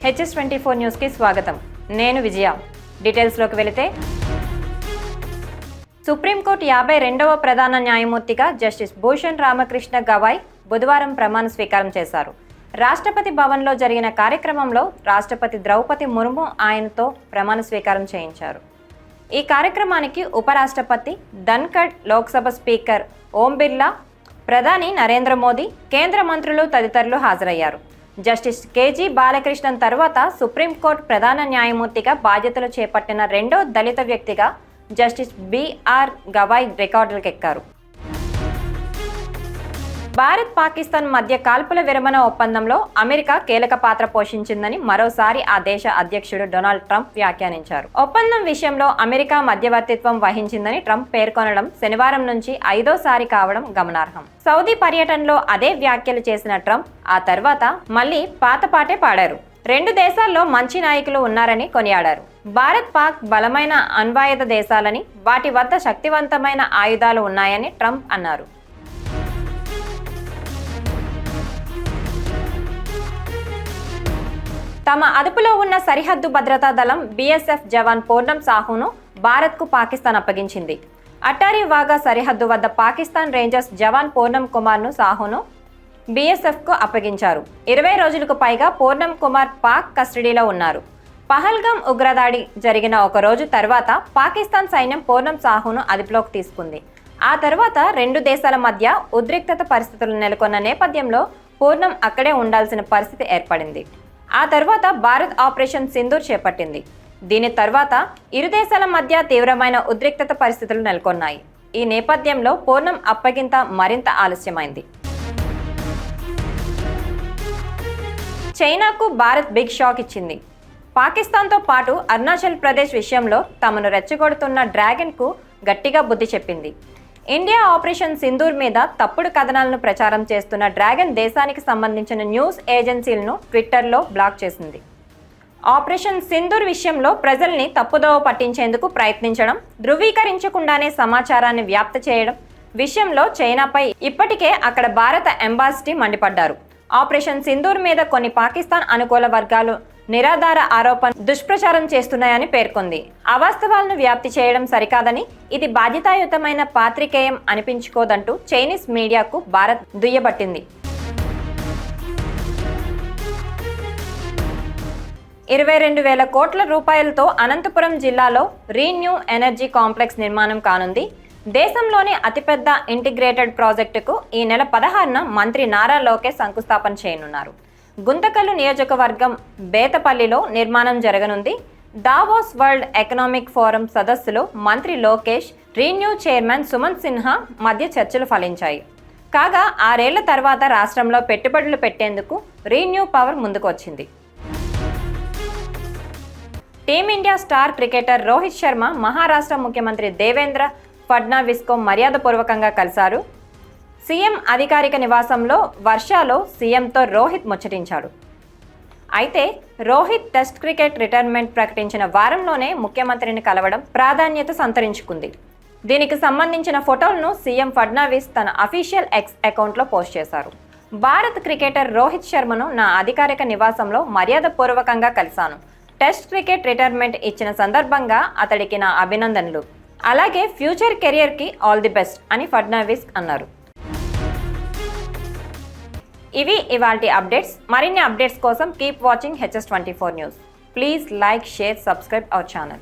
HS24 news కి స్వాగతం. నేను విజయ. డీటెయిల్స్ లోకి వెళితే సుప్రీంకోర్టు 52వ ప్రధాన న్యాయమూర్తిగా జస్టిస్ భూషణ్ రామకృష్ణ గవాయ్ బుధవారం ప్రమాణ స్వీకారం చేశారు. రాష్ట్రపతి భవన్లో జరిగిన కార్యక్రమంలో రాష్ట్రపతి ద్రౌపది ముర్ము ఆయనతో ప్రమాణ స్వీకారం చేయించారు. ఈ కార్యక్రమానికి ఉపరాష్ట్రపతి ధన్ఖడ్, లోక్సభ స్పీకర్ ఓం బిర్లా, ప్రధాని నరేంద్ర మోదీ, కేంద్ర మంత్రులు తదితరులు హాజరయ్యారు. జస్టిస్ కేజీ బాలకృష్ణన్ తర్వాత సుప్రీంకోర్టు ప్రధాన న్యాయమూర్తిగా బాధ్యతలు చేపట్టిన రెండో దళిత వ్యక్తిగా జస్టిస్ బిఆర్ గవాయ్ రికార్డులకెక్కారు. భారత్, పాకిస్తాన్ మధ్య కాల్పుల విరమణ ఒప్పందంలో అమెరికా కీలక పాత్ర పోషించిందని మరోసారి ఆ దేశ అధ్యక్షుడు డొనాల్డ్ ట్రంప్ వ్యాఖ్యానించారు. ఒప్పందం విషయంలో అమెరికా మధ్యవర్తిత్వం వహించిందని ట్రంప్ పేర్కొనడం శనివారం నుంచి 5వసారి కావడం గమనార్హం. సౌదీ పర్యటనలో అదే వ్యాఖ్యలు చేసిన ట్రంప్ ఆ తర్వాత మళ్లీ పాత పాటే పాడారు. రెండు దేశాల్లో మంచి నాయకులు ఉన్నారని కొనియాడారు. భారత్, పాక్ బలమైన అణ్వాయుధ దేశాలని, వాటి వద్ద శక్తివంతమైన ఆయుధాలు ఉన్నాయని ట్రంప్ అన్నారు. తమ అదుపులో ఉన్న సరిహద్దు భద్రతా దళం BSF జవాన్ పూర్ణం సాహును భారత్కు పాకిస్తాన్ అప్పగించింది. అటారీ వాఘా సరిహద్దు వద్ద పాకిస్తాన్ రేంజర్స్ జవాన్ పూర్ణం కుమార్ను సాహును BSFకు అప్పగించారు. 20 రోజులకు పైగా పూర్ణం కుమార్ పాక్ కస్టడీలో ఉన్నారు. పహల్గామ్ ఉగ్రదాడి జరిగిన ఒక రోజు తర్వాత పాకిస్తాన్ సైన్యం పూర్ణం సాహును అదుపులోకి తీసుకుంది. ఆ తర్వాత రెండు దేశాల మధ్య ఉద్రిక్తత పరిస్థితులు నెలకొన్న నేపథ్యంలో పూర్ణం అక్కడే ఉండాల్సిన పరిస్థితి ఏర్పడింది. ఆ తర్వాత భారత్ ఆపరేషన్ సింధూర్ చేపట్టింది. దీని తర్వాత ఇరు దేశాల మధ్య తీవ్రమైన ఉద్రిక్తత పరిస్థితులు నెలకొన్నాయి. ఈ నేపథ్యంలో పూర్ణం అప్పగింత మరింత ఆలస్యమైంది. చైనాకు భారత్ బిగ్ షాక్ ఇచ్చింది. పాకిస్తాన్తో పాటు అరుణాచల్ ప్రదేశ్ విషయంలో తమను రెచ్చగొడుతున్న డ్రాగన్కు గట్టిగా బుద్ధి చెప్పింది. ఇండియా ఆపరేషన్ సింధూర్ మీద తప్పుడు కథనాలను ప్రచారం చేస్తున్న డ్రాగన్ దేశానికి సంబంధించిన న్యూస్ ఏజెన్సీలను ట్విట్టర్లో బ్లాక్ చేసింది. ఆపరేషన్ సింధూర్ విషయంలో ప్రజల్ని తప్పుదోవ పట్టించేందుకు ప్రయత్నించడం, ధృవీకరించకుండానే సమాచారాన్ని వ్యాప్తి చేయడం విషయంలో చైనాపై ఇప్పటికే అక్కడ భారత ఎంబాసీ మండిపడ్డారు. ఆపరేషన్ సింధూర్ మీద కొన్ని పాకిస్తాన్ అనుకూల వర్గాలు నిరాధార ఆరోపణ దుష్ప్రచారం చేస్తున్నాయని పేర్కొంది. అవాస్తవాలను వ్యాప్తి చేయడం సరికాదని, ఇది బాధ్యతాయుతమైన పాత్రికేయం అనిపించుకోదంటూ చైనీస్ మీడియాకు భారత్ దుయ్యబట్టింది. 22,000 కోట్ల రూపాయలతో అనంతపురం జిల్లాలో రీన్యూ ఎనర్జీ కాంప్లెక్స్ నిర్మాణం కానుంది. దేశంలోని అతిపెద్ద ఇంటిగ్రేటెడ్ ప్రాజెక్టుకు ఈ నెల 16న మంత్రి నారా లోకేష్ శంకుస్థాపన చేయనున్నారు. గుంతకల్లు నియోజకవర్గం బేతపల్లిలో నిర్మాణం జరగనుంది. దావోస్ వరల్డ్ ఎకనామిక్ ఫోరం సదస్సులో మంత్రి లోకేష్, రీన్యూ చైర్మన్ సుమంత్ సిన్హా మధ్య చర్చలు ఫలించాయి. కాగా 6 ఏళ్ల తర్వాత రాష్ట్రంలో పెట్టుబడులు పెట్టేందుకు రీన్యూ పవర్ ముందుకు వచ్చింది. Team India star cricketer Rohit Sharma Maharashtra ముఖ్యమంత్రి దేవేంద్ర ఫడ్నవీస్కు మర్యాదపూర్వకంగా కలిశారు. సీఎం అధికారిక నివాసంలో వర్షాలో సీఎంతో రోహిత్ ముచ్చటించాడు. అయితే రోహిత్ టెస్ట్ క్రికెట్ రిటైర్మెంట్ ప్రకటించిన వారంలోనే ముఖ్యమంత్రిని కలవడం ప్రాధాన్యత సంతరించుకుంది. దీనికి సంబంధించిన ఫోటోలను సీఎం ఫడ్నవీస్ తన అఫీషియల్ ఎక్స్ అకౌంట్లో పోస్ట్ చేశారు. భారత్ క్రికెటర్ రోహిత్ శర్మను నా అధికారిక నివాసంలో మర్యాదపూర్వకంగా కలిశాను. టెస్ట్ క్రికెట్ రిటైర్మెంట్ ఇచ్చిన సందర్భంగా అతడికి నా అభినందనలు, అలాగే ఫ్యూచర్ కెరియర్కి ఆల్ ది బెస్ట్ అని ఫడ్నవీస్ అన్నారు. ఇవి ఇవాల్టి అప్డేట్స్. మరిన్ని అప్డేట్స్ కోసం keep watching HS24 news. Please like, share, subscribe our channel.